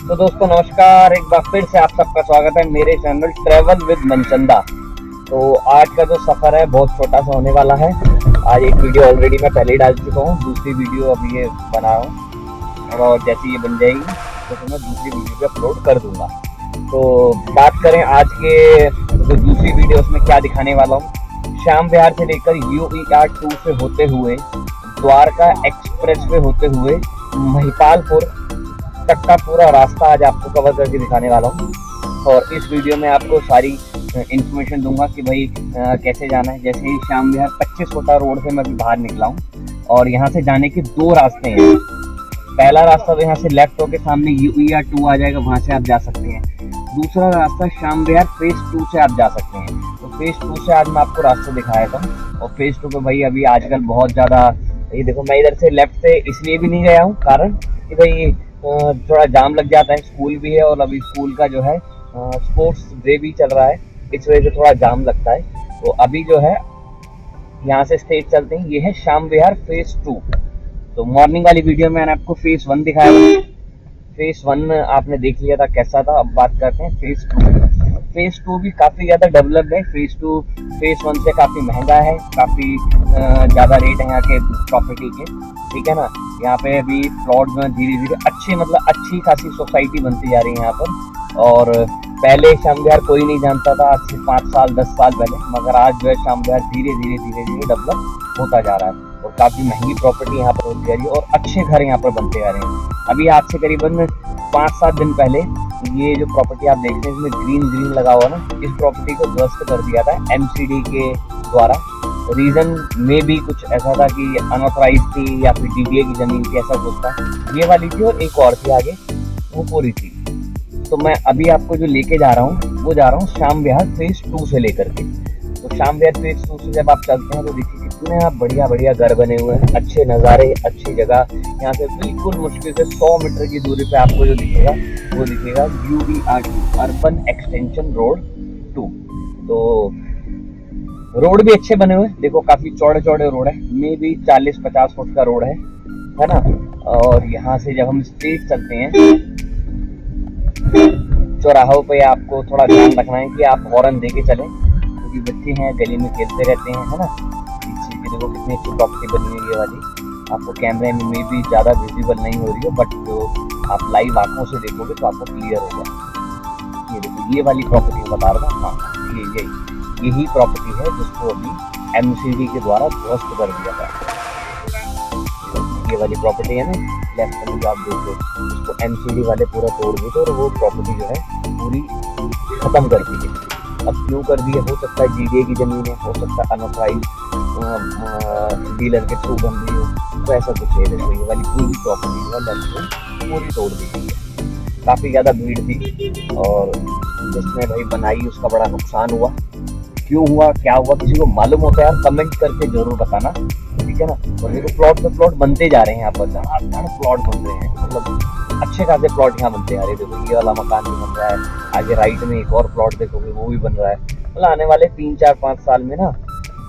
तो दोस्तों नमस्कार, एक बार फिर से आप सबका स्वागत है मेरे चैनल ट्रैवल विद मनचंदा। तो आज का जो सफ़र है बहुत छोटा सा होने वाला है। आज एक वीडियो ऑलरेडी मैं पहले ही डाल चुका हूँ, दूसरी वीडियो अभी ये बना रहा हूँ और जैसे ये बन जाएगी तो मैं दूसरी वीडियो पे अपलोड कर दूँगा। तो बात करें आज के जो दूसरी वीडियो उसमें क्या दिखाने वाला हूँ। श्याम विहार से लेकर UER 2 से होते हुए द्वारका एक्सप्रेस वे होते हुए महिपालपुर तक का पूरा रास्ता आज आपको कवर करके दिखाने वाला हूँ। और इस वीडियो में आपको सारी इंफॉर्मेशन दूंगा कि भाई कैसे जाना है। जैसे ही श्याम विहार 25 कोटा रोड से मैं अभी बाहर निकला हूँ और यहाँ से जाने के दो रास्ते हैं। पहला रास्ता तो यहाँ से लेफ्ट होके सामने UER 2 आ जाएगा, वहाँ से आप जा सकते हैं। दूसरा रास्ता श्याम विहार फेज 2 से आप जा सकते हैं। तो फेज 2 से आज मैं आपको रास्ता दिखाया था और फेज 2 पे भाई अभी आजकल बहुत ज़्यादा, ये देखो मैं इधर से लेफ्ट से इसलिए भी नहीं गया हूँ कारण कि भाई थोड़ा जाम लग जाता है, स्कूल भी है और अभी स्कूल का जो है स्पोर्ट्स डे भी चल रहा है, इस वजह से थोड़ा जाम लगता है। तो अभी जो है यहाँ से स्ट्रेट चलते हैं। ये है श्याम विहार फेज 2। तो मॉर्निंग वाली वीडियो में मैंने आपको फेज 1 दिखाया था। फेज 1 आपने देख लिया था कैसा था। अब बात करते हैं फेज 2। फेज 2 भी काफ़ी ज़्यादा डेवलप्ड है। फेज 2 फेज 1 से काफ़ी महंगा है, काफ़ी ज़्यादा रेट है यहाँ के प्रॉपर्टी के, ठीक है ना। यहाँ पे अभी प्लॉट में धीरे धीरे अच्छी खासी सोसाइटी बनती जा रही है यहाँ पर। और पहले श्याम विहार कोई नहीं जानता था, आज से 5 साल 10 साल पहले, मगर आज जो है श्याम विहार धीरे धीरे डेवलप होता जा रहा है और काफ़ी महंगी प्रॉपर्टी यहाँ पर होती जा रही है और अच्छे घर यहाँ पर बनते जा रहे हैं। अभी आज से करीबन 5-7 दिन पहले ये जो प्रॉपर्टी आप देखते हैं इसमें ग्रीन लगा हुआ ना, इस प्रॉपर्टी को ध्वस्त कर दिया था MCD के द्वारा। रीज़न में भी कुछ ऐसा था कि अनऑथराइज थी या फिर DDA की ज़मीन थी, ऐसा कुछ था। ये वाली थी और एक और थी आगे, वो पूरी थी। तो मैं अभी आपको जो लेके जा रहा हूँ वो जा रहा हूँ श्याम विहार फेज 2 से लेकर के। तो श्याम विहार फेज 2 से जब आप चलते हैं तो देखिए कितने आप बढ़िया घर बने हुए हैं, अच्छे नज़ारे, अच्छी जगह। यहाँ से बिल्कुल मुश्किल से 100 मीटर की दूरी पे आपको जो दिखेगा वो दिखेगा UER 2 अर्बन एक्सटेंशन रोड 2। तो रोड भी अच्छे बने हुए, देखो काफ़ी चौड़े रोड है, मे भी 40-50 फुट का रोड है ना। और यहाँ से जब हम स्ट्रेट चलते हैं चौराहों पे आपको थोड़ा ध्यान रखना है कि आप हॉर्न दे के चलें, क्योंकि बच्चे हैं गली में खेलते रहते हैं, है ना। पीछे की देखो कितनी अच्छी प्रॉपर्टी बनी हुई है ये वाली। आपको कैमरे में भी ज़्यादा विजिबल नहीं हो रही है, बट जो आप लाइव आंखों से देखोगे तो आपको क्लियर होगा। ये देखो ये वाली प्रॉपर्टी बता रहा था, हाँ यही प्रॉपर्टी है जिसको अभी MCD के द्वारा ध्वस्त कर दिया था। ये वाली प्रॉपर्टी है ना लेफ्ट में जो आप देख रहे हो, उसको MCD वाले पूरा तोड़ दिए थे और वो प्रॉपर्टी जो है पूरी खत्म कर दी है। अब क्यों कर दी है, हो सकता है DDA की ज़मीन है, हो सकता है अनऑथराइज डीलर के थ्रू बन रही हो, तो ऐसा कुछ है। देखो ये वाली पूरी प्रॉपर्टी जो है लेफ्ट में पूरी तोड़ दी गई है। काफ़ी ज़्यादा भीड़ थी और जिसने भाई बनाई उसका बड़ा नुकसान हुआ। क्यों हुआ क्या हुआ किसी को मालूम होता है यार, कमेंट करके जरूर बताना, ठीक है ना। और देखो प्लॉट पे प्लॉट बनते जा रहे हैं यहाँ पर, प्लॉट बन रहे हैं, मतलब अच्छे खासे प्लॉट यहाँ बनते जा रहे हैं। देखो ये वाला मकान भी बन रहा है, आगे राइट में एक और प्लॉट देखोगे वो भी बन रहा है। मतलब आने वाले 3-4-5 साल में ना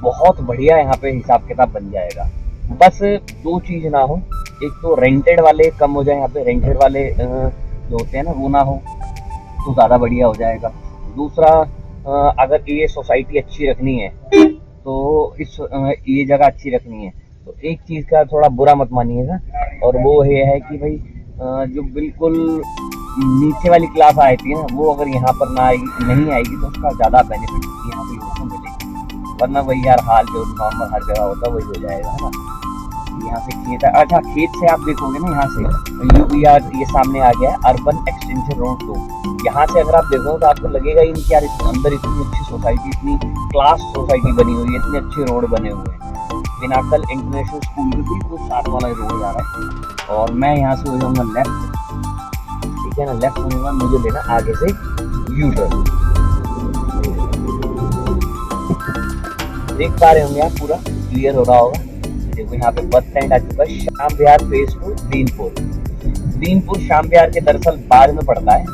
बहुत बढ़िया यहाँ पे हिसाब किताब बन जाएगा। बस 2 चीज़ ना हो, एक तो रेंटेड वाले कम हो जाए, यहाँ पे रेंटेड वाले जो होते हैं ना वो ना हो तो ज़्यादा बढ़िया हो जाएगा। दूसरा अगर ये सोसाइटी अच्छी रखनी है तो ये जगह अच्छी रखनी है तो एक चीज़ का थोड़ा बुरा मत मानिएगा, और वो ये है कि भाई जो बिल्कुल नीचे वाली क्लास आती है ना वो अगर यहाँ पर नहीं आएगी तो उसका ज़्यादा बेनिफिट यहाँ पे लोगों को मिलेगी। वरना वही यार हाल जो नॉर्मल हर जगह होता है वही हो जाएगा, है ना। यहाँ से खेत है, अच्छा खेत से आप देखोगे ना यहाँ से UER ये सामने आ गया है अर्बन एक्सटेंशन रोड 2। यहाँ से अगर आप देखोगे तो आपको लगेगा ही नहीं कि यार अंदर इतनी अच्छी सोसाइटी, इतनी क्लास सोसाइटी बनी हुई है, इतने अच्छे रोड बने हुए हैं। पिनाकल इंटरनेशनल स्कूल के बिल्कुल साथ वाला रोड जा रहा है और मैं यहाँ से हो जाऊँगा लेफ्ट, ठीक है ना। लेफ्ट होने के बाद मुझे लेना आगे से U-टर्न। देख पा रहे होंगे आप, पूरा क्लियर हो रहा होगा। देखो यहाँ पे बस स्टैंड आ चुका है श्याम विहार फेज 2 दीनपुर श्याम विहार के दरअसल बाद में पड़ता है।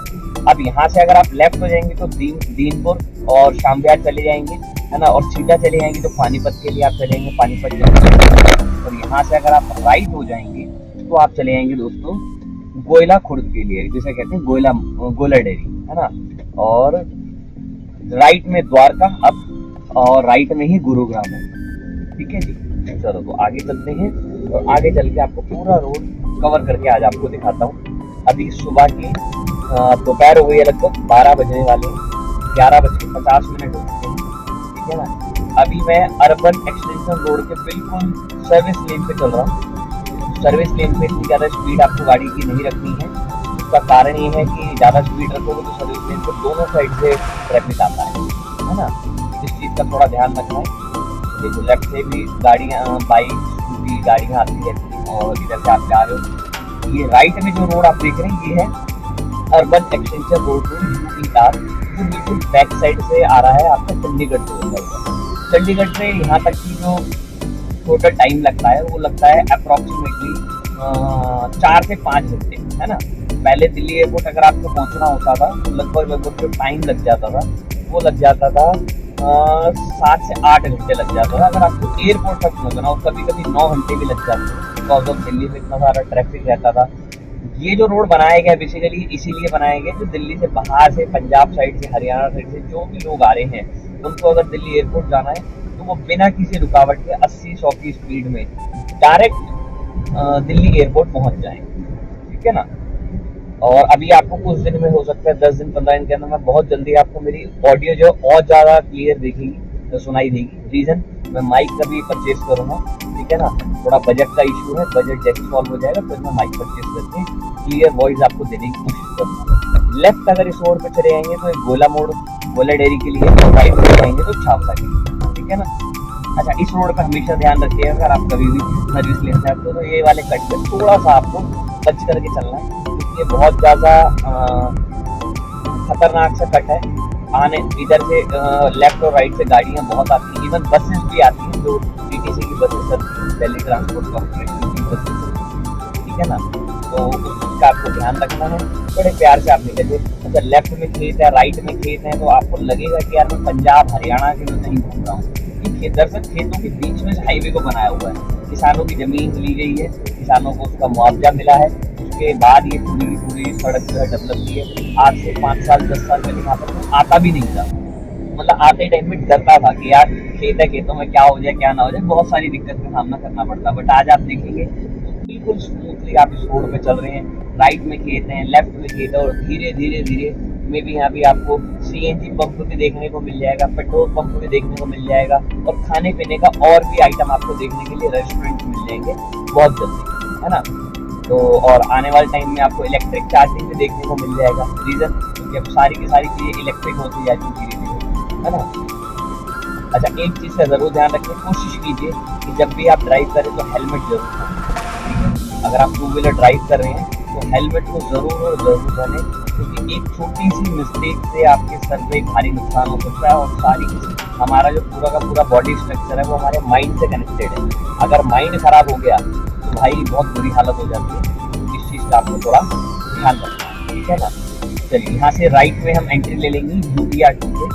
अब यहाँ से अगर आप लेफ्ट हो जाएंगे तो दीनपुर और श्याम विहार चले जाएंगे, है ना, और सीधा चले जाएंगे तो पानीपत के लिए आप चलेंगे, पानीपत चले। और यहाँ से अगर आप राइट हो जाएंगे तो आप चले जाएंगे दोस्तों गोयला खुर्द के लिए, जिसे कहते हैं गोयला गोला डेयरी, है ना। और राइट में द्वारका अब, और राइट में ही गुरुग्राम है। ठीक है जी। चलो तो आगे चलते हैं, और आगे चल के आपको पूरा रोड कवर करके आज आपको दिखाता हूँ। अभी सुबह के दोपहर हो गई है, लगभग 12 बजने वाले हैं, 11:50 हो चुके हैं। ठीक है ना। अभी मैं अर्बन एक्सटेंशन रोड के बिल्कुल सर्विस लेन पे चल रहा हूँ। सर्विस लेन पे इतनी ज़्यादा स्पीड आपको गाड़ी की नहीं रखनी है। उसका कारण ये है कि ज़्यादा स्पीड रखोगे तो सर्विस लेन पे दोनों साइड से ट्रैफिक आता है ना। इस चीज़ का थोड़ा ध्यान रखना है। देखो लेफ्ट से भी गाड़ियाँ, बाइक, स्कूटी गाड़ियाँ आती रहती हैं, और इधर से आप जा रहे हो। ये राइट में जो रोड आप देख रहे हैं, ये है urban extension road to UP R, जो बिल्कुल बैक साइड से आ रहा है आपका चंडीगढ़ से होता है। चंडीगढ़ से यहाँ तक की जो टोटल टाइम लगता है वो लगता है अप्रॉक्सीमेटली 4 से 5 घंटे, है ना। पहले दिल्ली एयरपोर्ट अगर आपको पहुंचना होता था तो लगभग जो टाइम लग जाता था वो लग जाता था 7 से 8 घंटे लग जाता था अगर आपको एयरपोर्ट तक पहुंचना, और कभी कभी 9 घंटे भी लग जाते थे, बिकॉज ऑफ दिल्ली में इतना सारा ट्रैफिक रहता था। ये जो रोड बनाया गया बेसिकली इसीलिए बनाया गया, जो दिल्ली से बाहर से, पंजाब साइड से, हरियाणा साइड से जो भी लोग आ रहे हैं, उनको अगर दिल्ली एयरपोर्ट जाना है तो वो बिना किसी रुकावट के 80-100 की स्पीड में डायरेक्ट दिल्ली एयरपोर्ट पहुंच जाए। ठीक है ना। और अभी आपको कुछ दिन में, हो सकता है 10 दिन 15 दिन के अंदर, मैं बहुत जल्दी आपको मेरी ऑडियो जो और ज़्यादा क्लियर दिखेगी, तो सुनाई देगी। रीज़न, मैं माइक का भी परचेज करूँगा। ठीक है ना। थोड़ा बजट का इशू है, बजट जैसे सॉल्व हो जाएगा फिर मैं माइक परचेज करके क्लियर वॉइस आपको देने की कोशिश करूँगा। लेफ्ट अगर इस रोड पे चले जाएंगे तो एक गोला मोड़, गोला डेयरी के लिए, राइट में जाएंगे तो छावला के लिए। ठीक है ना। अच्छा, इस रोड पर हमेशा ध्यान रखिएगा, अगर आप कभी भी सर्विस लेना चाहते हो तो ये वाले कट पे थोड़ा सा आपको बच करके चलना है। ये बहुत ज़्यादा खतरनाक सा कट है। आने इधर से लेफ्ट और राइट से गाड़ियाँ बहुत आती हैं, इवन बसेस भी आती हैं, जो DTC की बसेस चलती हैं, दिल्ली ट्रांसपोर्ट कॉर्पोरेशन की बसेस। ठीक है ना। तो उस चीज़ का आपको ध्यान रखना है, बड़े प्यार से आप निकलिए। अगर लेफ्ट में खेत है, राइट में खेत है, तो आपको लगेगा कि यार मैं पंजाब हरियाणा के में कहीं घूम रहा हूँ। दरअसल खेतों के बीच में हाईवे को बनाया हुआ है, किसानों की जमीन ली गई है, किसानों को उसका मुआवजा मिला है, उसके बाद ये पूरी सड़क जो है डेवलप की है। आज से 5 साल 10 साल पहले यहाँ पर आता भी नहीं था, मतलब आते टाइम में डरता था कि यार खेत है, खेतों में क्या हो जाए क्या ना हो जाए, बहुत सारी दिक्कत का सामना करना पड़ता। बट आज आप देखेंगे तो बिल्कुल स्मूथली आप इस रोड पे चल रहे हैं। राइट में खेत हैं, लेफ्ट में खेत है, और धीरे धीरे धीरे में भी यहाँ भी आपको CNG पंप भी देखने को मिल जाएगा, पेट्रोल पंप भी देखने को मिल जाएगा, और खाने पीने का और भी आइटम आपको देखने के लिए रेस्टोरेंट मिल जाएंगे बहुत जल्दी, है ना। तो और आने वाले टाइम में आपको इलेक्ट्रिक चार्जिंग भी देखने को मिल जाएगा। रीज़न, क्योंकि अब सारी की सारी चीज़ें इलेक्ट्रिक होती जाती है धीरे धीरे, है ना। अच्छा, एक चीज़ का ज़रूर ध्यान रखें, कोशिश कीजिए कि जब भी आप ड्राइव करें तो हेलमेट जरूर पहनें। अगर आप 2 व्हीलर ड्राइव कर रहे हैं तो हेलमेट को ज़रूर और ज़रूर पहनें, क्योंकि एक छोटी सी मिस्टेक से आपके सर पे भारी नुकसान हो सकता है। और सारी हमारा जो पूरा का पूरा बॉडी स्ट्रक्चर है वो हमारे माइंड से कनेक्टेड है। अगर माइंड खराब हो गया तो भाई बहुत बुरी हालत हो जाती है। तो इस चीज़ का आपको थोड़ा ध्यान रखना है। ठीक है ना। चलिए, यहाँ से राइट में हम एंट्री ले लेंगे UBR2 से।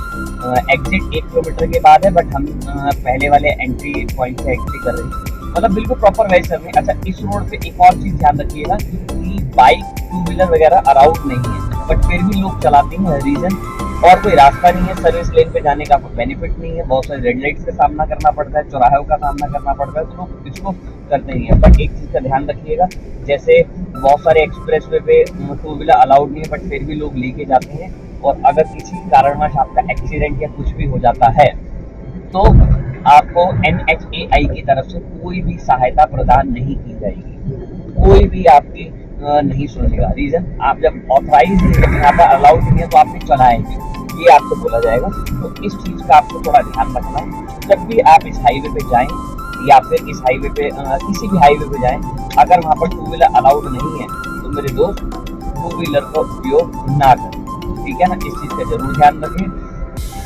एग्जिट 1 किलोमीटर के बाद है, बट हम पहले वाले एंट्री पॉइंट से एंट्री कर रहे हैं, मतलब बिल्कुल प्रॉपर वे सर में। अच्छा, इस रोड पे एक और चीज़ ध्यान रखिएगा कि बाइक 2 व्हीलर वगैरह अलाउड नहीं है, बट फिर भी लोग चलाते हैं। रीज़न, और कोई रास्ता नहीं है, सर्विस लेन पे जाने का कोई बेनिफिट नहीं है, बहुत सारे रेड लाइट्स का सामना करना पड़ता है, चौराहों का सामना करना पड़ता है, तो लोग इसको करते नहीं है। बट एक चीज़ का ध्यान रखिएगा, जैसे बहुत सारे एक्सप्रेस वे पे 2 व्हीलर अलाउड नहीं है, बट फिर भी लोग लेके जाते हैं। और अगर किसी कारणवश आपका एक्सीडेंट या कुछ भी हो जाता है तो आपको NHAI की तरफ से कोई भी सहायता प्रदान नहीं की जाएगी, कोई भी आपकी नहीं सुनेगा। रीज़न, आप जब ऑथराइज यहाँ पर अलाउड नहीं है तो आप नहीं चलाएंगे, ये आपको बोला जाएगा। तो इस चीज़ का आपको थोड़ा ध्यान रखना है जब भी आप इस हाईवे पे जाएं, या फिर इस हाईवे पे किसी भी हाईवे पे जाएं। अगर वहाँ पर 2 व्हीलर अलाउड नहीं है तो मेरे दोस्त 2 व्हीलर का उपयोग ना करें। ठीक है ना। इस चीज़ का जरूर ध्यान रखें,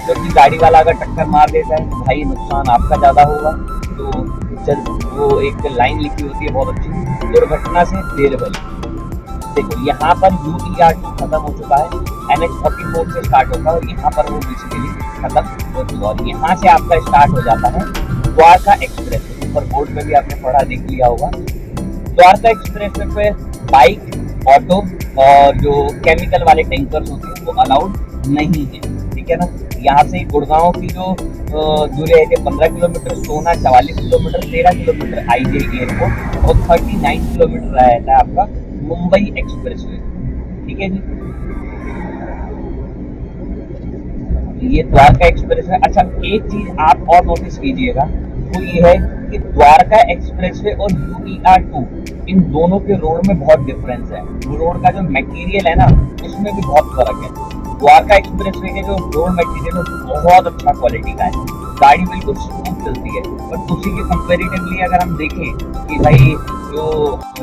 क्योंकि गाड़ी वाला अगर टक्कर मार देता है तो भाई नुकसान आपका ज़्यादा होगा। तो वो एक लाइन लिखी होती है बहुत अच्छी, दुर्घटना से देर बली। देखो, यहाँ पर UBR2 खत्म हो चुका है, NH44 से स्टार्ट होगा, और यहाँ पर वो बेसिकली खत्म हो चुका है। और यहाँ से आपका स्टार्ट हो जाता है द्वारका एक्सप्रेस। ऊपर बोर्ड पे भी आपने पढ़ा देख लिया होगा। द्वारका एक्सप्रेस पे बाइक, ऑटो और जो केमिकल वाले टैंकर्स होते हैं वो अलाउड नहीं है, ठीक है ना। यहाँ से गुड़गांव की जो दूरी है 15 किलोमीटर, सोना 44 किलोमीटर, 13 किलोमीटर आईजीआई एयरपोर्ट और 39 किलोमीटर रहता है आपका मुंबई एक्सप्रेसवे, ठीक है जी। ये द्वारका एक्सप्रेसवे। अच्छा, एक चीज आप और नोटिस कीजिएगा, वो ये है कि द्वारका एक्सप्रेसवे और UER2 इन दोनों के रोड में बहुत डिफरेंस है। रोड का जो मटेरियल है ना, उसमें भी बहुत फर्क है। द्वारका एक्सप्रेसवे के जो रोड मटेरियल है बहुत अच्छा क्वालिटी का है, गाड़ी बिल्कुल स्मूथ चलती है। बट उसी के कंपेरेटिवली अगर हम देखें कि भाई जो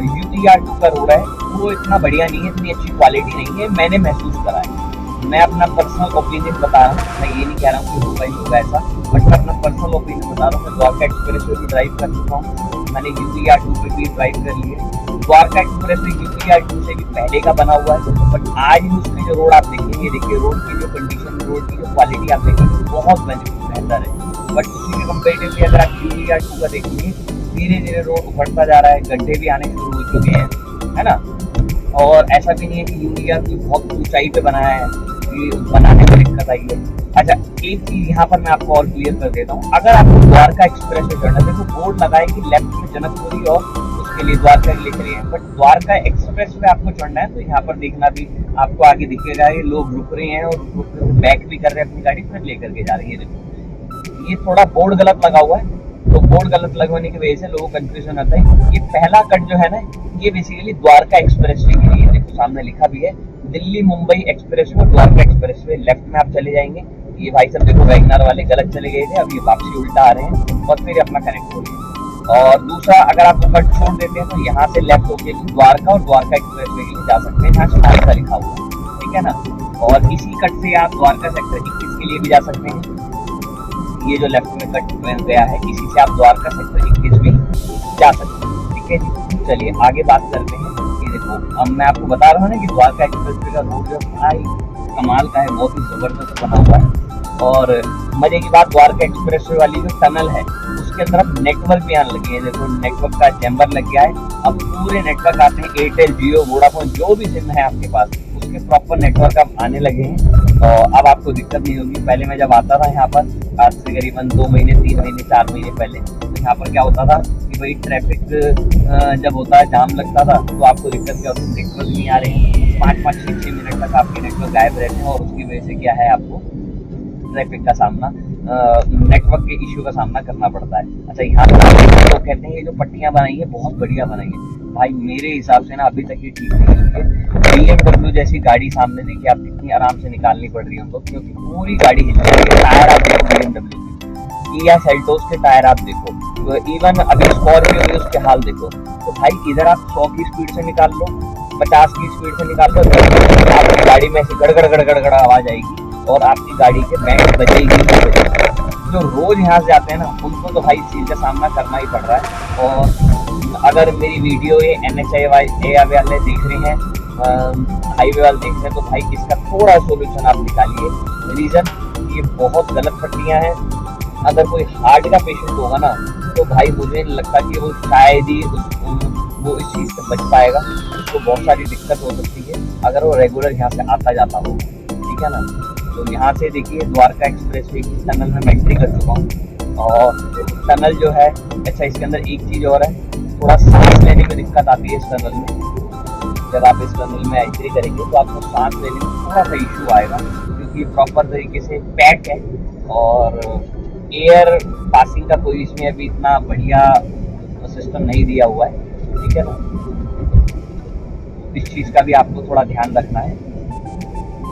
UER2 का रोड है वो इतना बढ़िया नहीं है, इतनी अच्छी क्वालिटी नहीं है, मैंने महसूस करा है। मैं अपना पर्सनल ओपिनियन बता रहा हूँ, मैं ये नहीं कह रहा हूँ कि होगा ही होगा ऐसा, बट मैं अपना पर्सनल ओपिनियन बता रहा हूँ। मैं द्वारका एक्सप्रेसवे भी ड्राइव कर चुका हूँ, मैंने UER2 पे भी ड्राइव कर लिए। द्वारका एक्सप्रेसवे UER2 से भी पहले का बना हुआ है, बट आज भी उसमें जो रोड आप देखेंगे, देखिए रोड की जो कंडीशन, रोड की जो क्वालिटी आप देखेंगे बहुत बेहतर है। बट उसी के कंपेरेटिवली अगर आप UER2 का देखेंगे, धीरे धीरे रोड उभरता जा रहा है, गड्ढे भी आने शुरू हो चुके हैं, है ना। और ऐसा भी नहीं है कि UER2 बहुत ऊंचाई पे बनाया है, बनाने में दिक्कत आई है। अच्छा, एक चीज यहाँ पर मैं आपको और क्लियर कर देता हूँ, अगर आपको द्वारका एक्सप्रेस में चढ़ना, देखो बोर्ड लगाए कि लेफ्ट में जनकपुरी और उसके लिए द्वारका लिख रही है, बट द्वारका एक्सप्रेस में आपको चढ़ना है तो यहाँ पर देखना भी आपको आगे दिखेगा, ये लोग रुक रहे हैं और बैक भी कर रहे हैं अपनी गाड़ी, फिर लेकर के जा रही है। देखो ये थोड़ा बोर्ड गलत लगा हुआ है, तो बोर्ड गलत लगवाने की वजह से लोगों को कंफ्यूजन आता है। ये पहला कट जो है ना, ये बेसिकली द्वारका एक्सप्रेसवे के लिए, देखो सामने लिखा भी है Delhi Mumbai expressway, Dwarka expressway. Left में आप चले जाएंगे, ये भाई सब देखो वैगनार वाले गलत चले गए थे, अब ये वापसी उल्टा आ रहे हैं और फिर अपना कनेक्ट हो रही है। और दूसरा, अगर आप कट छोड़ देते हैं तो यहाँ से लेफ्ट होके द्वारका और द्वारका एक्सप्रेसवे के लिए जा सकते हैं, जहाँ द्वारका लिखा हुआ है, ठीक है ना। और इसी कट से आप द्वारका सेक्टर 21 के लिए भी जा सकते हैं। ये जो लेफ्ट में कट गया है, इसी से आप द्वारका सेक्टर 21 भी जा सकते हैं, ठीक है जी। चलिए आगे बात करते हैं। देखो, अब मैं आपको बता रहा हूँ ना कि द्वारका एक्सप्रेसवे का रोड जो भाई कमाल का है, बहुत ही जबरदस्त बना हुआ है। और मजे की बात, द्वारका एक्सप्रेसवे वाली जो टनल है उसके अंदर अब नेटवर्क भी आने लगे हैं। देखो नेटवर्क का चैम्बर लग गया है, अब पूरे नेटवर्क आते हैं, एयरटेल, जियो, वोडाफोन, जो भी सिम है आपके पास उसके प्रॉपर नेटवर्क अब आने लगे हैं। और अब आपको दिक्कत नहीं होगी। पहले मैं जब आता था यहाँ पर, आज से करीबन 2 महीने, 3 महीने, 4 महीने पहले, तो यहाँ पर क्या होता था कि भाई ट्रैफिक जब होता है, जाम लगता था, तो आपको दिक्कत क्या होती है, नेटवर्क नहीं आ रहे हैं, 5-5, 6-6 मिनट तक आपके नेटवर्क गायब रहते हैं, और उसकी वजह से क्या है, आपको ट्रैफिक का सामना, नेटवर्क के इश्यू का सामना करना पड़ता है। अच्छा, यहाँ पर तो कहते हैं ये जो पट्टियाँ बनाई है बहुत बढ़िया बनाई है भाई, मेरे हिसाब से ना अभी तक ये ठीक नहीं है। BMW जैसी गाड़ी सामने देखिए आप, कितनी आराम से निकालनी पड़ रही है उनको, क्योंकि पूरी गाड़ी हिल रही है। टायर आप देखो BMW के, किया सेल्टोस के टायर आप देखो, तो इवन अभी स्कॉर्पियो के उसके हाल देखो। तो भाई इधर आप 100 की स्पीड से निकाल लो, 50 की स्पीड से निकाल लो, आपकी गाड़ी में से गड़गड़ गड़गड़ आवाज आएगी और आपकी गाड़ी के बैंड बजेगी। जो रोज यहाँ से जाते हैं ना, उनको तो भाई चीज का सामना करना ही पड़ रहा है। और अगर मेरी वीडियो ये NHAI वाले देख रहे हैं, हाईवे वाले देख रहे हैं, तो भाई इसका थोड़ा सोल्यूशन आप निकालिए। रीजन, ये बहुत गलत पट्टियाँ हैं। अगर कोई हार्ट का पेशेंट होगा ना, तो भाई मुझे नहीं लगता कि वो शायद ही वो इस चीज़ से बच पाएगा। उसको बहुत सारी दिक्कत हो सकती है अगर वो रेगुलर यहाँ से आता जाता हो, ठीक है ना। तो यहाँ से देखिए द्वारका एक्सप्रेसवे की टनल में मैं एंट्री कर चुका हूँ, और टनल जो है, अच्छा इसके अंदर एक चीज़ और है, थोड़ा सांस लेने में दिक्कत आती है इस टनल में। जब आप इस टनल में एंट्री करेंगे तो आपको सांस लेने में थोड़ा सा इशू आएगा, क्योंकि प्रॉपर तरीके से पैक है और एयर पासिंग का कोई इसमें अभी इतना बढ़िया सिस्टम नहीं दिया हुआ है, ठीक है ना। इस चीज़ का भी आपको थोड़ा ध्यान रखना है।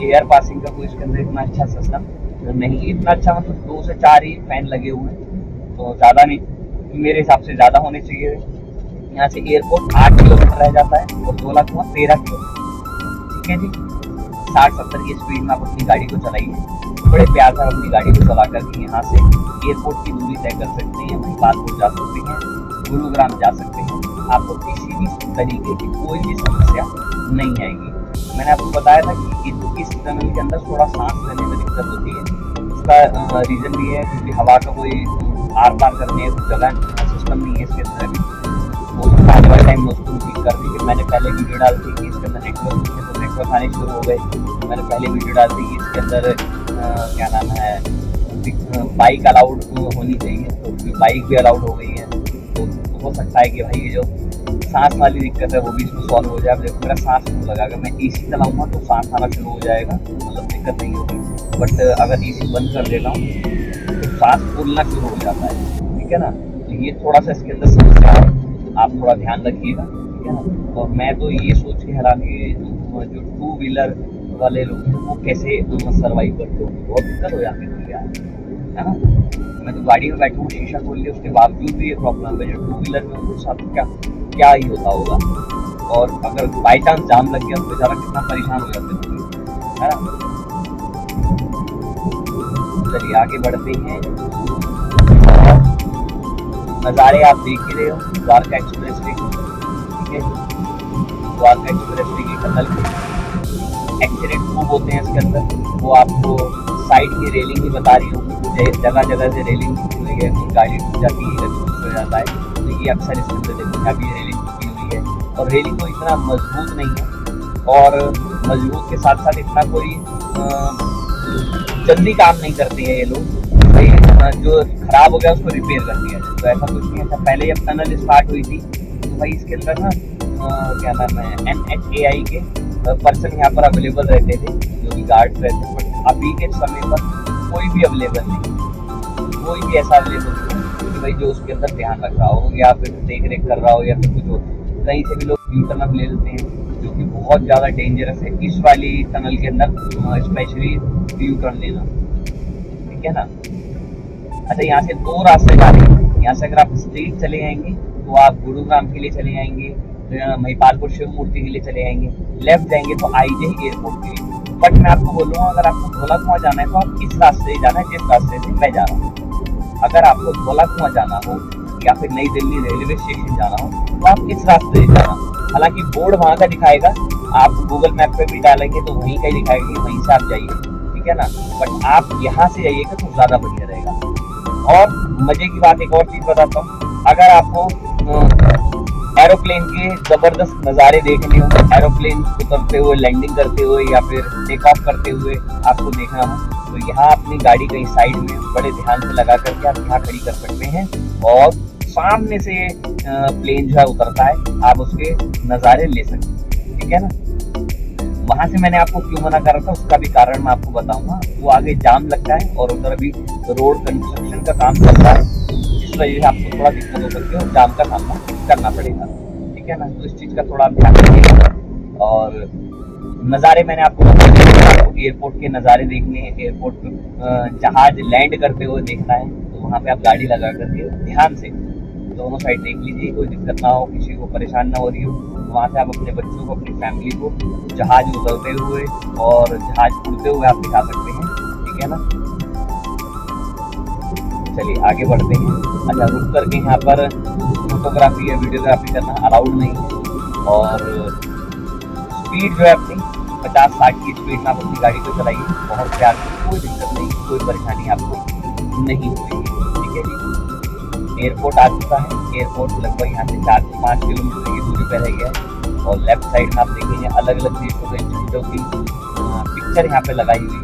एयर पासिंग का कोई इसके अंदर इतना अच्छा सिस्टम नहीं, इतना अच्छा मतलब 2 से 4 ही फैन लगे हुए हैं, तो ज़्यादा नहीं, मेरे हिसाब से ज़्यादा होने चाहिए। यहाँ से एयरपोर्ट 8 किलोमीटर रह जाता है और 2 लाख 13 किलोमीटर, ठीक है जी। 60-70 की स्पीड में आप अपनी गाड़ी को चलाइए, बड़े प्यार से अपनी गाड़ी को चला करके यहाँ से एयरपोर्ट की दूरी तय कर सकते हैं, वहीं बादपुर जा सकते हैं, गुरुग्राम जा सकते हैं। आपको किसी भी तरीके की कोई भी समस्या नहीं आएगी। मैंने आपको बताया था कि इस टनल के अंदर थोड़ा सांस लेने में दिक्कत होती है। उसका रीज़न भी है क्योंकि हवा का कोई आर पार करने जगह सिस्टम नहीं है इसके अंदर भी। तो आने वाले टाइम में उसको ठीक कर देंगे, कि मैंने पहले वीडियो डाल दी कि इसके अंदर नेटवर्क तो नेटवर्क आने शुरू हो गए। मैंने पहले वीडियो डाल दी कि इसके अंदर क्या नाम है बाइक अलाउड होनी चाहिए, तो बाइक भी अलाउड हो गई है। तो हो सकता है कि भाई ये जो सांस वाली दिक्कत है वो भी इसमें सॉल्व हो जाए। अब देखो मेरा सांस क्यों लगा, अगर मैं AC चलाऊंगा तो सांस आना शुरू हो जाएगा, मतलब दिक्कत नहीं होगी। बट अगर AC बंद कर देता हूँ तो सांस फूलना शुरू हो जाता है, ठीक है ना। तो ये थोड़ा सा इसके अंदर समस्या है, आप थोड़ा ध्यान रखिएगा, ठीक है ना। और मैं तो ये सोच के हैरान कि जो 2 व्हीलर वाले लोग हैं वो कैसे सर्वाइव करते हो, बहुत दिक्कत हो जाती है यार, है ना। मैं तो गाड़ी में बैठा हूँ, शीशा खोल लिया, उसके बावजूद भी ये प्रॉब्लम है। जो 2 व्हीलर में उनके साथ क्या ही होता होगा। और अगर बाई चांस जाम लग गया तो बेचारा कितना परेशान हो जाते हैं, है ना। चलिए आगे बढ़ते हैं। नज़ारे आप देख ही रहे हो, द्वारका एक्सप्रेस वे, ठीक है। द्वारका एक्सप्रेस वे की टनल एक्सीडेंट खूब होते हैं इसके अंदर, वो आपको साइड की रेलिंग ही बता रही होगी। जगह जगह से रेलिंग टूटी हुई है, गाड़ी टूट जाती है, हो जाता है। तो ये अक्सर इसके अंदर देखो अभी रेलिंग टूटी हुई है, और रेलिंग तो इतना मजबूत नहीं है, और मजबूत के साथ साथ इतना कोई जल्दी काम नहीं करते हैं ये लोग। जो खराब हो गया उसको रिपेयर कर दिया जाए, तो ऐसा कुछ नहीं है। पहले जब टनल स्टार्ट हुई थी तो भाई इसके अंदर ना क्या नाम है NHAI के पर्सन यहाँ पर अवेलेबल रहते थे, जो भी गार्ड्स रहते थे। बट अभी के समय पर कोई भी अवेलेबल नहीं, कोई भी ऐसा अवेलेबल नहीं कि भाई जो उसके अंदर ध्यान रख रहा हो या फिर देख रेख कर रहा हो या फिर कुछ हो। कहीं से भी लोग यू टर्न ले लेते हैं, जो कि बहुत ज़्यादा डेंजरस है इस वाली टनल के अंदर, स्पेशली यू टर्न लेना, ठीक है ना। अच्छा, यहाँ से 2 रास्ते जा रहे हैं। यहाँ से अगर आप स्ट्रेट चले जाएंगे तो आप गुरुग्राम के लिए चले जाएंगे, महिपालपुर शिव मूर्ति के लिए चले जाएंगे। लेफ्ट जाएंगे तो IJ एयरपोर्ट के लिए। बट मैं आपको बोलूँगा, अगर आपको धौला कुआं जाना है तो आप इस रास्ते से जाना है जिस रास्ते से मैं जा रहा हूँ। अगर आपको धौला कुआं जाना हो या फिर नई दिल्ली रेलवे स्टेशन जाना हो तो आप इस रास्ते से जाना। हालांकि बोर्ड वहाँ का दिखाएगा, आप गूगल मैप पे भी डालेंगे तो वहीं का ही दिखाएगा कि वहीं से आप जाइए, ठीक है ना। बट आप यहाँ से जाइएगा तो ज़्यादा बढ़िया रहेगा। और मजे की बात एक और चीज़ बताता हूँ, अगर आपको एरोप्लेन के जबरदस्त नज़ारे देखने हो, एरोप्लेन उतरते हुए, लैंडिंग करते हुए या फिर टेक ऑफ करते हुए आपको देखना हो, तो यहाँ अपनी गाड़ी कहीं साइड में बड़े ध्यान से लगा करके आप यहाँ खड़ी कर सकते हैं, और सामने से प्लेन जो है उतरता है, आप उसके नज़ारे ले सकते हैं, ठीक है ना। वहाँ से मैंने आपको क्यों मना कर रहा था उसका भी कारण मैं आपको बताऊंगा। वो आगे जाम लगता है और उधर अभी रोड कंस्ट्रक्शन का काम चल रहा है, इस वजह से आपको थोड़ा दिक्कत हो सकती है और जाम का सामना करना पड़ेगा, ठीक है ना। तो इस चीज़ का थोड़ा ध्यान रखिएगा। और नज़ारे मैंने आपको एयरपोर्ट के नज़ारे देखने हैं, एयरपोर्ट पर जहाज लैंड करते हुए देखना है, तो वहाँ पे आप गाड़ी लगा करके ध्यान से दोनों साइड देख लीजिए, कोई दिक्कत ना हो, किसी को परेशान ना हो रही हो। वहाँ से आप अपने बच्चों को, अपनी फैमिली को जहाज उतरते हुए और जहाज उड़ते हुए आप दिखा सकते हैं, ठीक है ना। चलिए आगे बढ़ते हैं। अच्छा, रुक करके यहाँ पर फोटोग्राफी या वीडियोग्राफी करना अलाउड नहीं है, और स्पीड जो है अपनी 50-60 की स्पीड में आप अपनी गाड़ी को चलाइए, बहुत प्यार से, कोई दिक्कत नहीं, कोई परेशानी आपको नहीं होगी, ठीक है जी। एयरपोर्ट आ चुका है, एयरपोर्ट लगभग यहाँ से 4 से 5 किलोमीटर की दूरी पर रह गया है, और लेफ्ट साइड में आप देखेंगे अलग अलग देशों के झंडों की पिक्चर यहाँ पे लगाई हुई है,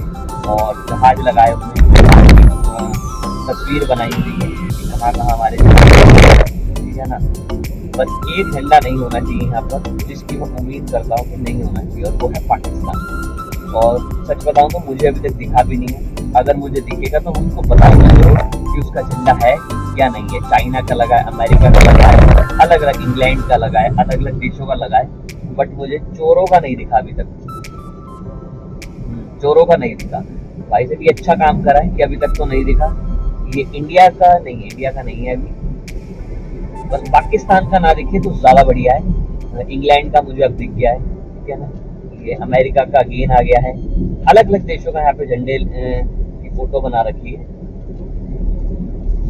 और जहाज लगाए हुए हैं, तस्वीर बनाई हुई है कि कहाँ कहाँ हमारे, ठीक है ना। बस एक झंडा नहीं होना चाहिए यहाँ पर, जिसकी मैं उम्मीद करता हूँ कि नहीं होना चाहिए, और वो है पाकिस्तान। और सच बताऊँ तो मुझे अभी तक दिखा भी नहीं है, अगर मुझे दिखेगा तो उनको बताऊंगा जरूर कि उसका झंडा है या नहीं है। चाइना का लगा है, अमेरिका का लगा है, अलग अलग इंग्लैंड का लगा है, अलग अलग देशों का लगा है, बट मुझे चोरों का नहीं दिखा अभी तक, चोरों का नहीं दिखा। भाई से भी अच्छा काम करा है कि अभी तक तो नहीं दिखा। ये इंडिया का नहीं है, इंडिया का नहीं है अभी, बस पाकिस्तान का ना दिखे तो ज़्यादा बढ़िया है। इंग्लैंड का मुझे अब दिख गया है, ठीक है ना। ये अमेरिका का अगेन आ गया है, अलग अलग देशों का यहाँ पे झंडे की फोटो बना रखी है।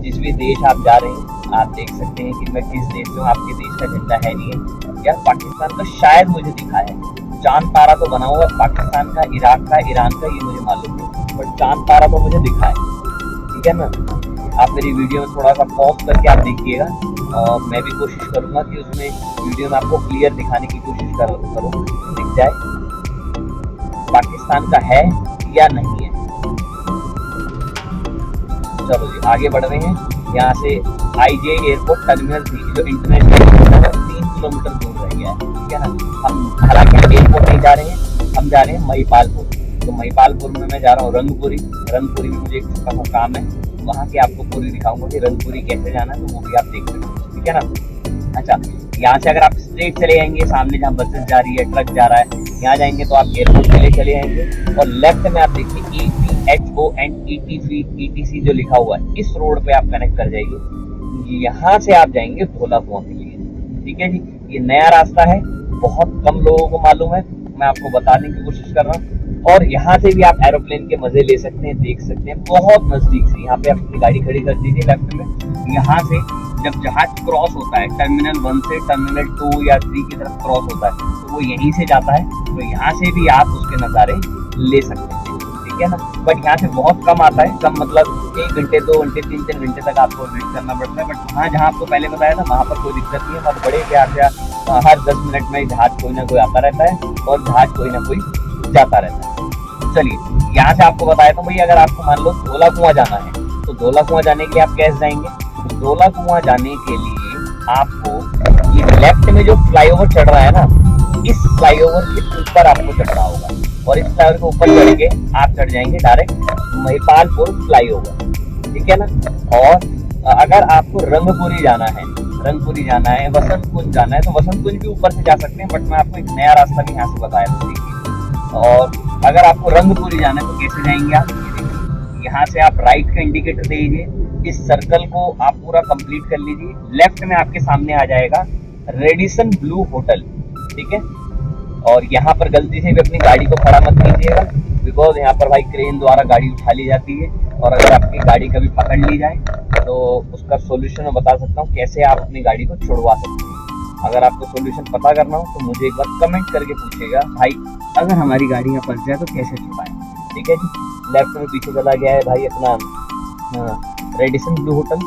जिस भी देश आप जा रहे हैं आप देख सकते हैं कि मैं किस देश में, आपके देश का झंडा है नहीं है। यार पाकिस्तान का शायद मुझे दिखा है, चांद तारा तो बना हुआ है पाकिस्तान का, इराक का, ईरान का, ये मुझे मालूम है, बट चांद तारा तो मुझे दिखा है, ठीक है ना। आप मेरी वीडियो में थोड़ा सा पॉज करके आप देखिएगा, और मैं भी कोशिश करूंगा कि उसमें वीडियो में आपको क्लियर दिखाने की कोशिश करूँ, दिख जाए पाकिस्तान का है या नहीं है। चलो जी आगे बढ़ रहे हैं। यहाँ से IJ एयरपोर्ट टर्मिनल 3 जो इंटरनेशनल है 3 किलोमीटर दूर रह गया है, ठीक है ना। हम हालांकि एयरपोर्ट नहीं जा रहे हैं, हम जा रहे हैं महिपालपुर। तो महिपालपुर में मैं जा रहा हूँ रंगपुरी में मुझे एक छोटा सा काम है, वहाँ के आपको पूरी दिखाऊंगा कि रंगपुरी कैसे जाना है, तो वो भी आप देख सकते हैं, ठीक है ना। अच्छा, यहाँ से अगर आप स्ट्रेट चले जाएंगे, सामने जहाँ बसेस जा रही है, ट्रक जा रहा है, यहाँ जाएंगे तो आप एयरपोर्ट के लिए चले जाएंगे, और लेफ्ट में आप देखिए ETHO एंड ETC जो लिखा हुआ है, इस रोड पे आप कनेक्ट कर जाइए। यहाँ से आप जाएंगे धोला कुआं के लिए, ठीक है जी। ये नया रास्ता है, बहुत कम लोगों को मालूम है, मैं आपको बताने की कोशिश कर रहा हूँ। और यहाँ से भी आप एरोप्लेन के मजे ले सकते हैं, देख सकते हैं बहुत नजदीक से। यहाँ पे आप अपनी गाड़ी खड़ी कर दीजिए लेफ्ट में। यहाँ से जब जहाज क्रॉस होता है टर्मिनल 1 से टर्मिनल 2 या 3 की तरफ क्रॉस होता है, तो वो यहीं से जाता है, तो यहाँ से भी आप उसके नज़ारे ले सकते हैं, ठीक है ना। बट यहाँ से बहुत कम आता है, कम मतलब 1 घंटे 2 घंटे 3 घंटे तक आपको वेट करना पड़ता है। बट वहाँ जहाँ आपको पहले बताया था, वहाँ पर कोई दिक्कत नहीं है, बहुत बड़े प्यार से हर 10 मिनट में जहाज कोई ना कोई आता रहता है और जहाज कोई ना कोई जाता रहता है। चलिए, यहाँ से आपको बताया था भाई, अगर आपको मान लो धोला कुआं जाना है, तो धोला कुआं जाने के लिए आप कैसे जाएंगे। तो धोला कुआं जाने के लिए आपको ये लेफ्ट में जो फ्लाईओवर चढ़ रहा है ना, इस फ्लाईओवर के ऊपर आपको चढ़ना होगा, और इस फ्लाईओवर के ऊपर चढ़ के आप चढ़ जाएंगे डायरेक्ट महिपालपुर फ्लाईओवर, ठीक है ना। और अगर आपको रंगपुरी जाना है, वसंत कुंज जाना है, तो वसंत कुंज भी ऊपर से जा सकते हैं, बट मैं आपको एक नया रास्ता भी यहाँ से बताया था, देखिए। और अगर आपको रंगपुरी जाना है तो कैसे जाएंगे आप, यहाँ से आप राइट का इंडिकेटर दीजिए, इस सर्कल को आप पूरा कंप्लीट कर लीजिए। लेफ्ट में आपके सामने आ जाएगा रेडिसन ब्लू होटल, ठीक है। और यहाँ पर गलती से भी अपनी गाड़ी को खड़ा मत कीजिएगा, बिकॉज यहाँ पर भाई क्रेन द्वारा गाड़ी उठा ली जाती है, और अगर आपकी गाड़ी कभी पकड़ ली जाए तो उसका सोल्यूशन मैं बता सकता हूँ कैसे आप अपनी गाड़ी को छुड़वा सकते हैं। अगर आपको सोल्यूशन पता करना हो तो मुझे एक बार कमेंट करके पूछिएगा, भाई अगर हमारी गाड़ी यहाँ फंस जाए तो कैसे छुड़वाएं, ठीक है जी। लेफ्ट में पीछे चला गया है भाई अपना रेडिसन ब्लू होटल,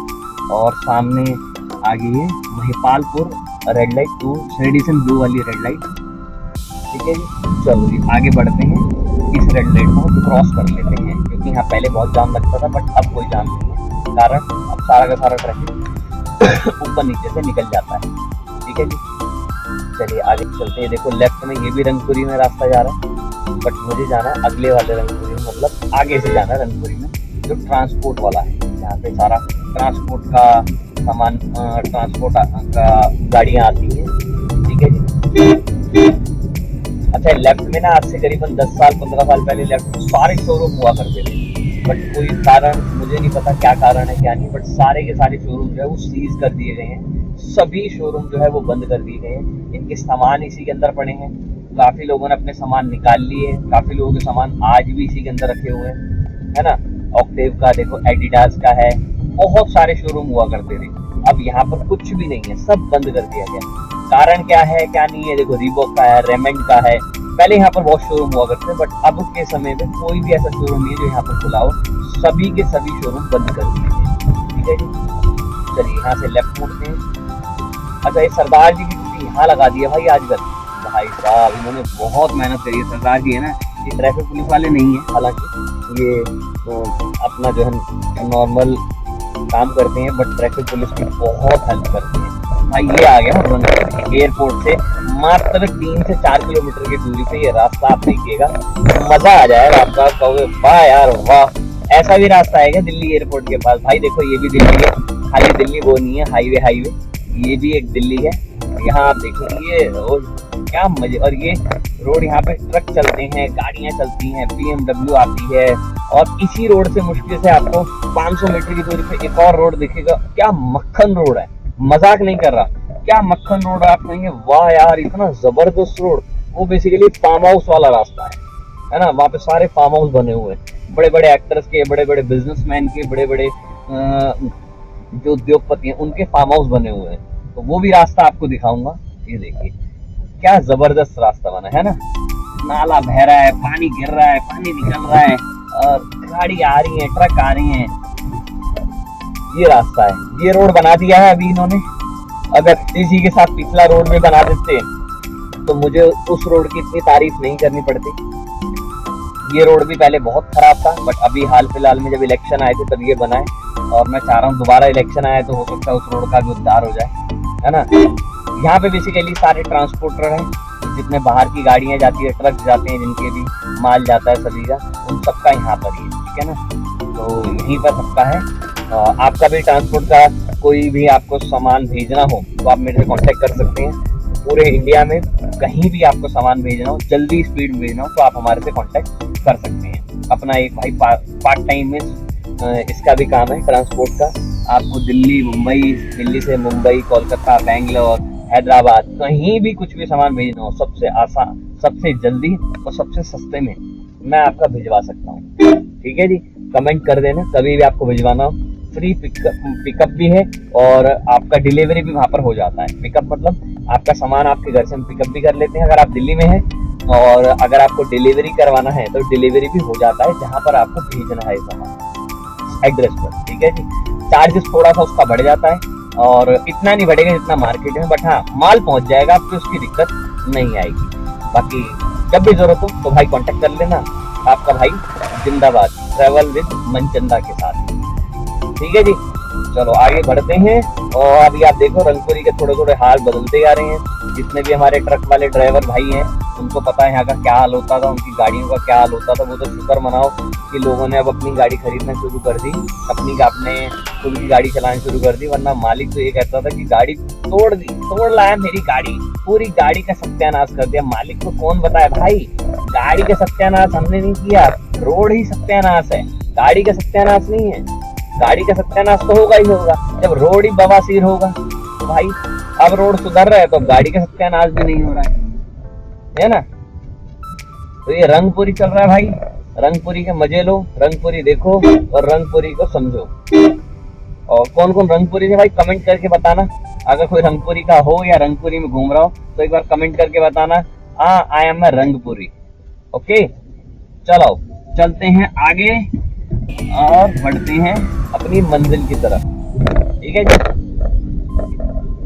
और सामने आ गई है Mahipalpur red light 2 Radisson Blu वाली रेड लाइट, ठीक है जी। चलो जी आगे बढ़ते हैं, इस रेड लाइट को क्रॉस कर लेते हैं, क्योंकि यहाँ पहले बहुत जाम लगता था, बट अब कोई जाम नहीं है, कारण अब सारा का सारा ट्रैफिक ऊपर नीचे से निकल जाता है, ठीक है जी। चलिए आगे चलते हैं। देखो लेफ्ट में ये भी रंगपुरी में रास्ता जा रहा है, बट मुझे जाना है अगले वाले रंगपुरी में, मतलब आगे से जाना है रंगपुरी में, जो ट्रांसपोर्ट वाला है, यहाँ पे सारा ट्रांसपोर्ट का सामान, ट्रांसपोर्ट का गाड़ियाँ आती हैं, ठीक है जी। अच्छा, लेफ्ट में ना आज से करीबन 10 साल 15 साल पहले लेफ्ट में सारे शोरूम हुआ करते थे, बट कोई कारण मुझे नहीं पता क्या कारण है क्या नहीं, बट सारे के सारे शोरूम जो है वो सीज कर दिए गए हैं। सभी शोरूम जो है वो बंद कर दिए गए हैं, इनके सामान इसी के अंदर पड़े हैं। काफी लोगों ने अपने सामान निकाल लिए, काफी लोगों के सामान आज भी इसी के अंदर रखे हुए हैं, है ना। ऑक्टेव का देखो, एडिडास का है, बहुत सारे शोरूम हुआ करते थे। अब यहाँ पर कुछ भी नहीं है, सब बंद कर दिया गया। कारण क्या है क्या नहीं है, देखो रिबॉक का है, रेमंड का है, पहले यहाँ पर बहुत शोरूम हुआ करते थे, बट अब के समय में कोई भी ऐसा शोरूम नहीं है जो यहाँ पर खुला हो, सभी के सभी शोरूम बंद कर दिए हैं, ठीक है जी। चलिए यहाँ से लेफ्ट मुड़ते हैं। अच्छा, ये सरदार जी की ड्यूटी यहाँ लगा दी है भाई आजकल, भाई साहब इन्होंने बहुत मेहनत करी है। सरदार जी है ना, ये ट्रैफिक पुलिस वाले नहीं है, हालांकि ये तो अपना जो है नॉर्मल काम करते हैं, बट ट्रैफिक पुलिस की बहुत हेल्प करते हैं भाई। ये आ गया रंगपुर एयरपोर्ट से मात्र 3 से 4 किलोमीटर की दूरी पे ये रास्ता आप देखिएगा, मजा आ जाएगा आपका, कहोगे वाह यार वाह, ऐसा भी रास्ता है क्या दिल्ली एयरपोर्ट के पास। भाई देखो ये भी दिल्ली है, खाली दिल्ली वो नहीं है, हाईवे ये भी एक दिल्ली है। यहाँ आप देखो ये क्या मजे, और ये रोड यहाँ पे ट्रक चलते हैं, गाड़ियाँ चलती हैं, BMW आती है, और इसी रोड से मुश्किल से आपको 500 मीटर की दूरी पे एक और रोड दिखेगा, क्या मक्खन रोड है, मजाक नहीं कर रहा, क्या मक्खन रोड आप कहेंगे वाह यार इतना जबरदस्त रोड। वो बेसिकली फार्म हाउस वाला रास्ता है ना, वहाँ पे सारे फार्म हाउस बने हुए हैं, बड़े बड़े एक्टर्स के, बड़े बड़े बिजनेसमैन के, बड़े बड़े जो उद्योगपति हैं उनके फार्म हाउस बने हुए हैं। तो वो भी रास्ता आपको दिखाऊंगा। ये देखिए क्या जबरदस्त रास्ता बना है ना, नाला बह रहा है, पानी गिर रहा है, पानी निकल रहा है, और गाड़ी आ रही है, ट्रक आ रही है, ये रास्ता है, ये रोड बना दिया है अभी इन्होंने। अगर इसी के साथ पिछला रोड भी बना देते तो मुझे उस रोड की इतनी तारीफ नहीं करनी पड़ती। ये रोड भी पहले बहुत खराब था, बट अभी हाल फिलहाल में जब इलेक्शन आए थे तब ये बना है, और मैं चाह रहा हूँ दोबारा इलेक्शन आए तो हो सकता है उस रोड का भी उद्धार हो जाए, है ना। यहाँ पे बेसिकली सारे ट्रांसपोर्टर हैं, जितने बाहर की गाड़ियाँ जाती है, ट्रक जाते हैं, जिनके भी माल जाता है सभी का, उन सबका यहाँ पर ही है, ठीक है ना। तो यहीं पर सबका है। आपका भी ट्रांसपोर्ट का कोई भी आपको सामान भेजना हो तो आप मेरे से कांटेक्ट कर सकते हैं। पूरे इंडिया में कहीं भी आपको सामान भेजना हो, जल्दी स्पीड में भेजना हो, तो आप हमारे से कांटेक्ट कर सकते हैं। अपना एक भाई पार्ट टाइम में इसका भी काम है ट्रांसपोर्ट का। आपको दिल्ली मुंबई, दिल्ली से मुंबई, कोलकाता, बेंगलोर, हैदराबाद, कहीं भी कुछ भी सामान भेजना हो, सबसे आसान, सबसे जल्दी और सबसे सस्ते में मैं आपका भिजवा सकता हूँ, ठीक है जी। कमेंट कर देना कभी भी आपको भिजवाना हो। फ्री पिकअप भी है और आपका डिलीवरी भी वहाँ पर हो जाता है। पिकअप मतलब आपका सामान आपके घर से हम पिकअप भी कर लेते हैं अगर आप दिल्ली में हैं, और अगर आपको डिलीवरी करवाना है तो डिलीवरी भी हो जाता है जहाँ पर आपको भेजना है सामान एड्रेस पर, ठीक है जी। चार्जेस थोड़ा सा उसका बढ़ जाता है और इतना नहीं बढ़ेगा जितना मार्केट में, बट हाँ माल पहुँच जाएगा आपको, उसकी दिक्कत नहीं आएगी। बाकी जब भी जरूरत हो तो भाई कांटेक्ट कर लेना। आपका भाई जिंदाबाद, ट्रैवल विद मनचंदा के साथ, ठीक है जी। चलो आगे बढ़ते हैं। और अभी आप देखो रंगपुरी के थोड़े थोड़े हाल बदलते आ रहे हैं। जितने भी हमारे ट्रक वाले ड्राइवर भाई हैं उनको पता है यहाँ का क्या हाल होता था, उनकी गाड़ियों का क्या हाल होता था। वो तो शुक्र मनाओ कि लोगों ने अब अपनी गाड़ी खरीदना शुरू कर दी, अपने खुद की गाड़ी चलानी शुरू कर दी। वरना मालिक तो ये कहता था कि गाड़ी तोड़ लाया मेरी गाड़ी, पूरी गाड़ी का सत्यानाश कर दिया। मालिक को कौन बताया भाई, गाड़ी का सत्यानाश हमने नहीं किया, रोड ही सत्यानाश है, गाड़ी का सत्यानाश नहीं है। गाड़ी का सत्यानाश तो होगा ही होगा जब रोड ही बवासीर होगा। तो भाई अब रोड सुधर रहा है तो गाड़ी का सत्यानाश भी नहीं हो रहा है ना। तो ये रंगपुरी चल रहा है भाई, रंगपुरी के मजे लो, रंगपुरी देखो और रंगपुरी को समझो। और कौन कौन रंगपुरी से भाई कमेंट करके बताना। अगर कोई रंगपुरी का हो या रंगपुरी में घूम रहा हो तो एक बार कमेंट करके बताना, हाँ I am a Rangpuri. Okay चलो चलते हैं आगे और बढ़ते हैं अपनी मंजिल की तरफ, ठीक है जी।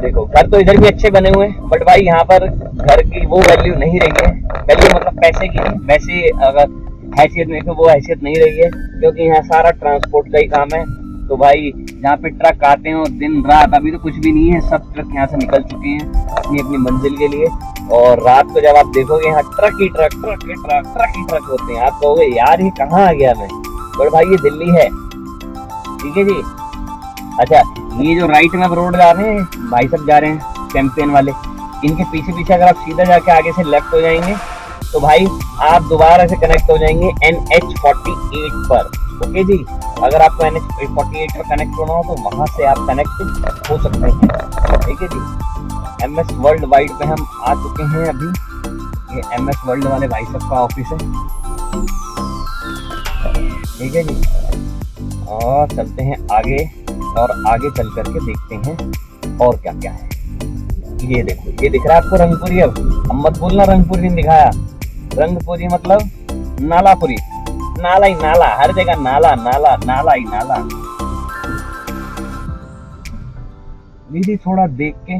देखो घर तो इधर भी अच्छे बने हुए हैं, बट भाई यहाँ पर घर की वो वैल्यू नहीं रही है। वैल्यू मतलब पैसे की, वैसे अगर हैसियत में तो वो हैसियत नहीं रही है, क्योंकि यहाँ सारा ट्रांसपोर्ट का ही काम है। तो भाई जहाँ पे ट्रक आते हैं दिन रात, अभी तो कुछ भी नहीं है, सब ट्रक यहाँ से निकल चुके हैं अपनी अपनी मंजिल के लिए। और रात को जब आप देखोगे यहाँ ट्रक ही ट्रक होते हैं, आप कहोगे यार ये कहाँ आ गया मैं, पर भाई ये दिल्ली है, ठीक है जी। अच्छा ये जो राइट में रोड जा रहे हैं भाई सब जा रहे हैं कैंपेन वाले, इनके पीछे अगर आप सीधा जाके आगे से लेफ्ट हो जाएंगे तो भाई आप दोबारा से कनेक्ट हो जाएंगे NH48 पर। ओके जी, अगर आपको NH48 पर कनेक्ट होना हो तो वहां से आप कनेक्ट हो सकते हैं, ठीक है जी। MS वर्ल्ड वाइड पे हम आ चुके हैं अभी। ये MS वर्ल्ड वाले भाई सब का ऑफिस है, ठीक है जी। और चलते हैं आगे और आगे चल करके देखते हैं और क्या क्या है। ये देखो, ये दिख रहा है आपको रंगपुरी। अब मत बोलना रंगपुरी नहीं दिखाया, रंगपुरी मतलब नालापुरी, नाला ही नाला, हर जगह नाला नाला नाला ही नाला। दीदी थोड़ा देख के